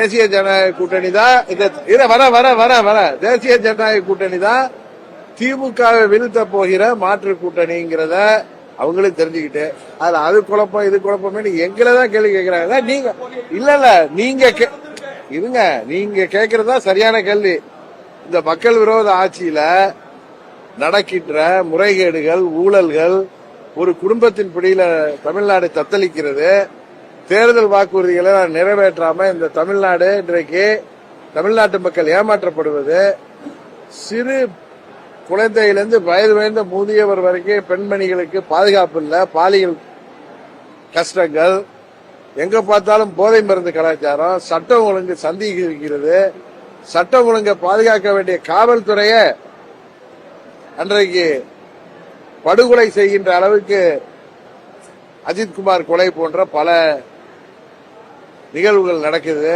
தேசிய ஜனநாயக கூட்டணி தான் வர தேசிய ஜனநாயக கூட்டணி தான் திமுகவை வீழ்த்த போகிற மாற்று கூட்டணிங்கிறத அவங்களும் தெரிஞ்சுக்கிட்டு அதுல அது குழப்பம் இது குழப்பம் எங்களை தான் கேள்வி கேட்கிறாங்க. நீங்க இல்ல நீங்க இருங்க, நீங்க கேட்கறதா சரியான கேள்வி. இந்த மக்கள் விரோத ஆட்சியில நடக்கின்ற முறைகேடுகள் ஊழல்கள் ஒரு குடும்பத்தின் பிடியில தமிழ்நாடு தத்தளிக்கிறது. தேர்தல் வாக்குறுதிகளை நிறைவேற்றாம இந்த தமிழ்நாடு இன்றைக்கு தமிழ்நாட்டு மக்கள் ஏமாற்றப்படுவது, சிறு குழந்தையிலிருந்து வயது வாய்ந்த முதியவர் வரைக்கும் பெண்மணிகளுக்கு பாதுகாப்பு இல்ல, பாலியல் கஷ்டங்கள், எங்க பார்த்தாலும் போதை மருந்து கலாச்சாரம், சட்டம் ஒழுங்கு சந்தேகிக்கிறது. சட்டம் ஒழுங்கை பாதுகாக்க வேண்டிய காவல்துறைய அன்றைக்கு படுகொலை செய்கின்ற அளவுக்கு அஜித்குமார் கொலை போன்ற பல நிகழ்வுகள் நடக்குது.